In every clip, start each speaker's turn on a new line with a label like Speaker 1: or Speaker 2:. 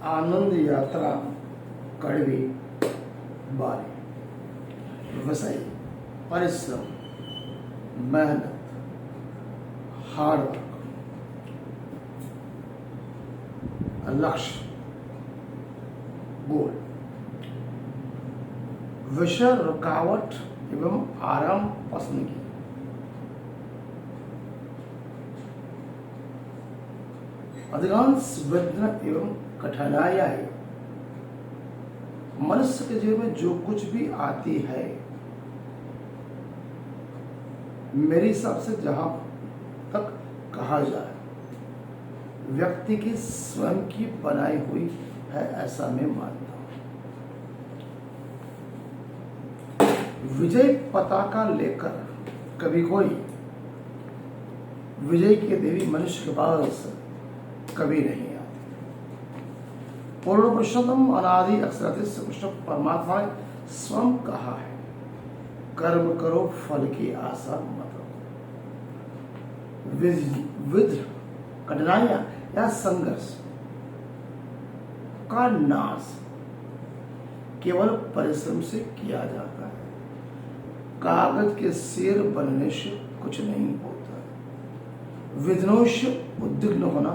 Speaker 1: आनंद यात्रा कड़वी बारी, व्यवसाय, परिश्रम, मेहनत, हार्ड वर्क, लक्ष्य, गोल, विषय, रुकावट एवं आराम पसंद की। अधिकांश विघ्न एवं कठिनाइयां मनुष्य के जीवन में जो कुछ भी आती है, मेरे हिसाब से जहां तक कहा जाए, व्यक्ति की स्वयं की बनाई हुई है, ऐसा मैं मानता हूं। विजय पताका लेकर कभी कोई विजय की देवी मनुष्य के पास कभी नहीं आती। पूर्ण पुरुषोत्तम अनादि अक्षरादि श्री कृष्ण परमात्मा ने स्वयं कहा है, कर्म करो फल की आशा मत रखो। विघ्न, कठिनाइयां या संघर्ष का नाश केवल परिश्रम से किया जाता है। कागज के सिर बनने से कुछ नहीं होता है। विघ्नों से उद्विग्न होना,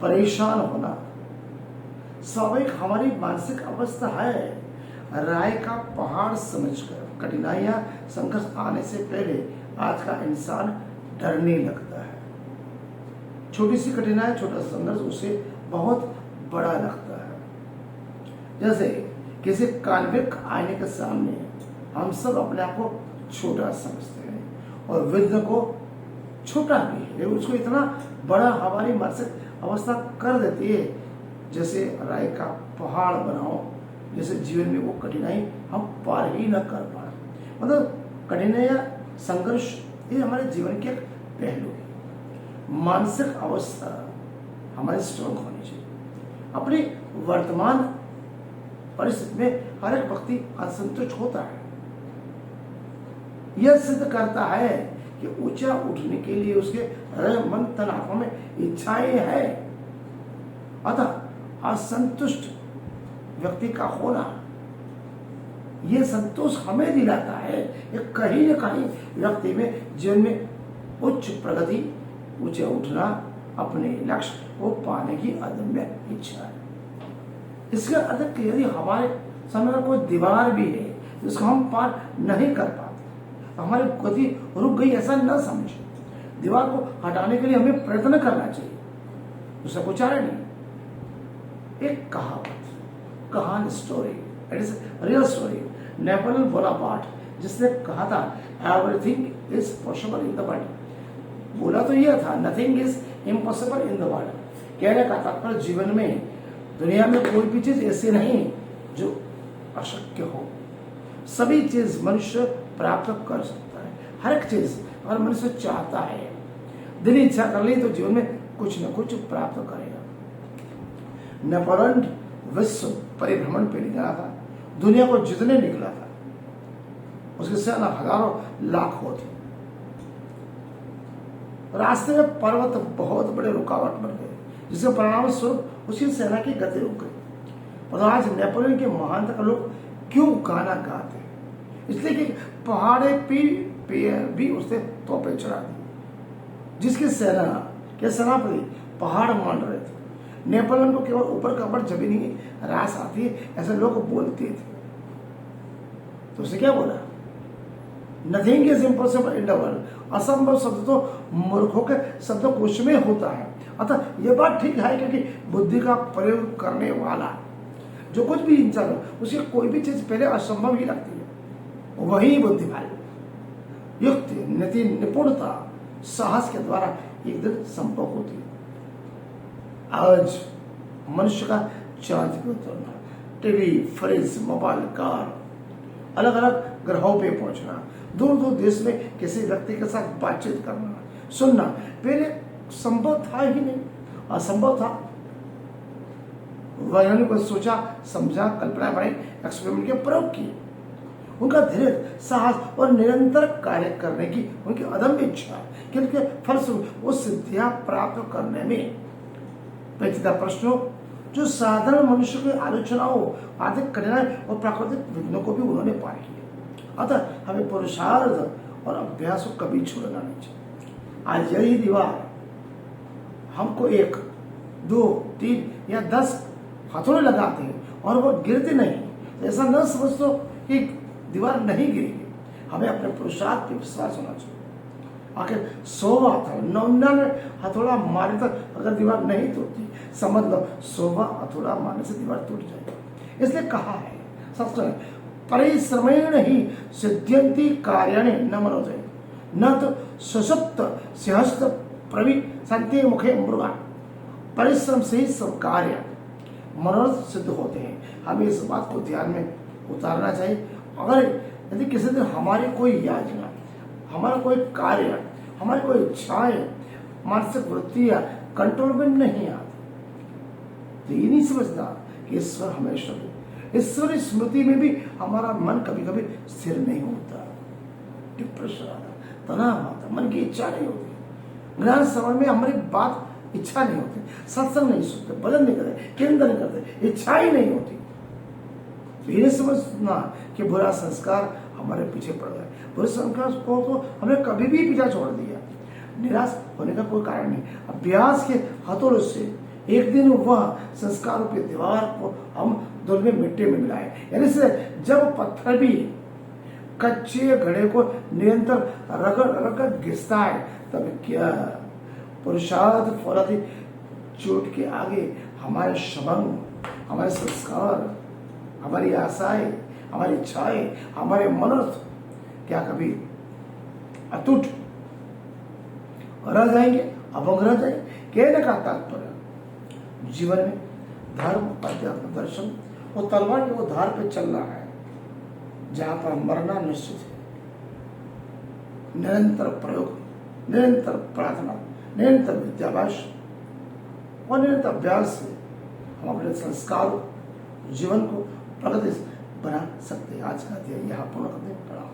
Speaker 1: परेशान होना स्वाभाविक हमारी मानसिक अवस्था है। राय का पहाड़ समझकर कठिनाइयां संघर्ष आने से पहले आज का इंसान डरने लगता है। छोटी सी कठिनाई, छोटा संघर्ष उसे बहुत बड़ा लगता है। जैसे किसी काल्पनिक आईने के सामने हम सब अपने आप को छोटा समझते हैं और विघ्न को छोटा भी है, उसको इतना बड़ा हमारी मानसिक अवस्था कर देती है जैसे राय का पहाड़ बनाओ, जैसे जीवन में वो कठिनाई हम पार ही न कर पाए। मतलब कठिनाई या संघर्ष ये हमारे जीवन के एक पहलू है। मानसिक अवस्था हमारी स्ट्रांग होनी चाहिए। अपनी वर्तमान परिस्थिति में हर एक व्यक्ति असंतुष्ट होता है। यह सिद्ध करता है कि ऊंचा उठने के लिए उसके हृदय, मन, तन, आंखों में इच्छाएं हैं। अतः असंतुष्ट व्यक्ति का होना यह संतोष हमें दिलाता है कि कहीं न कहीं व्यक्ति में जीवन में उच्च प्रगति, ऊंचे उठना, अपने लक्ष्य को पाने की अदम्य इच्छा है। इसके अर्थ यदि हमारे सामने कोई दीवार भी है जिसको हम पार नहीं कर पाते, हमारी गति रुक गई ऐसा न समझे। दीवार को हटाने के लिए हमें प्रयत्न करना चाहिए, दूसरा कुछ चारा नहीं। एक कहावत, कहानी, story, it is real story, Napoleon Bonaparte जिसने कहा था everything is possible in the world. बोला तो यह था nothing is impossible in the world. कहने का तात्पर्य जीवन में दुनिया में कोई भी चीज ऐसी नहीं जो अशक्य हो। सभी चीज मनुष्य प्राप्त कर सकता है। हर एक चीज अगर मनुष्य चाहता है, दिल इच्छा कर ली तो जीवन में कुछ न कुछ प्राप्त करेगा। नेपोलियन विश्व परिभ्रमण पे निकला था, दुनिया को जितने निकला था, उसकी सेना हजारों लाखों थी। रास्ते में पर्वत बहुत बड़े रुकावट बन गए, जिसके परिणाम स्वरूप उसकी सेना की गति रुक गई। और आज नेपोलियन के महानता लोग क्यों गाना गाते हैं? इसलिए कि पहाड़े पे भी उसने तोपें चढ़ा दी। जिसकी सेना के सेनापति पहाड़ मान रहे थे। नेपोलियन को केवल ऊपर का बड़ जमीन ही रास आती है, ऐसे लोग बोलते थे। तो उसने क्या बोला? Nothing is impossible in the world. असंभव शब्द तो मूर्खों के शब्दकोश में होता है। अतः यह बात ठीक है, क्योंकि बुद्धि का प्रयोग करने वाला जो कुछ भी इंसान हो, उसे कोई भी चीज पहले असंभव ही लगती है। वही बुद्धिमानी, युक्ति, नीति, निपुणता, साहस के द्वारा एक दिन संभव होती है। आज मनुष्य का चांद पे उतरना, टीवी, फ्रिज, मोबाइल, कार, अलग अलग ग्रहों पे पहुंचना, दूर दूर देश में किसी व्यक्ति के साथ बातचीत करना, सुनना पहले संभव था ही नहीं, असंभव था। वैज्ञानिकों ने सोचा, समझा, कल्पना बनाई, एक्सपेरिमेंट के प्रयोग किए। उनका धैर्य, साहस और निरंतर कार्य करने की उनकी अदम्य इच्छा, क्योंकि फलस्वरूप वो सिद्धियां प्राप्त करने में पेचीदा प्रश्नों जो साधारण मनुष्य की आलोचनाओं, आर्थिक कठिनाई और प्राकृतिक विघ्नों को भी उन्होंने पार किया। अतः हमें पुरुषार्थ और अभ्यास को कभी छोड़ना नहीं चाहिए। आज यही दीवार हमको 1, 2, 3 या 10 हथौड़े लगाते हैं और वो गिरती नहीं, तो ऐसा न समझ दो कि दीवार नहीं गिरेगी। हमें अपने पुरुषार्थ पे विश्वास होना चाहिए। आखिर 100 99 हथौड़ा मारने तक अगर दीवार नहीं टूटती, समझ लो 100 हथौड़ा मारने से दीवार टूट जाएगी। इसलिए कहा है शास्त्र में, परिश्रमेण ही सिद्ध्यन्ति कार्याणि न मनोजय न तो सुषुप्त सिंहस्थ प्रवि संति मुखे मृगा। परिश्रम से ही सब कार्य मनोरथ सिद्ध होते हैं। हमें इस बात को ध्यान में उतारना चाहिए। अगर यदि किसी दिन हमारी कोई याचना, हमारा कोई कार्य, हमारी कोई इच्छाएं, मानसिक वृत्तियां कंट्रोल में नहीं आती, तो ये नहीं समझना कि ईश्वर हमेशा भी, ईश्वरी स्मृति में भी हमारा मन कभी कभी स्थिर नहीं होता, डिप्रेशन आता, तनाव आता, मन की इच्छा नहीं होती, ज्ञान श्रवण में हमारी बात इच्छा नहीं होती, सत्संग नहीं सुनते, भजन नहीं करते, केंद्र नहीं करते, इच्छा ही नहीं होती। तो ये समझना कि बुरा संस्कार हमारे पीछे पड़ गए, बुरे संस्कार को तो हमने कभी भी पीछा छोड़ दिया। निराश होने का कोई कारण नहीं। अभ्यास के हथौड़े से एक दिन वह संस्कार रूपी दीवार को हम धुल में मिट्टी में मिलाए। यानी से जब पत्थर भी कच्चे घड़े को निरंतर रगड़ रगड़ घिसता है, तब क्या पुरुषार्थ फौरती चोट के आगे हमारे शबंग, हमारे संस्कार, हमारी आशाएं, हमारी इच्छाएं, हमारे मनोरथ क्या कभी अटूट रह जाएंगे, अभंग रह जाएंगे? कहने का तात्पर्य जीवन में धर्म, अध्यात्म, दर्शन वो तलवार के वो धार पे चल रहा है जहां पर मरना निश्चित है। निरंतर प्रयोग, निरंतर प्रार्थना, निरंतर विद्याभ्यास और निरंतर अभ्यास से हम अपने संस्कार जीवन को प्रगति बना सकते हैं। आज का अध्याय यहाँ पूर्ण करते हैं। प्रणाम।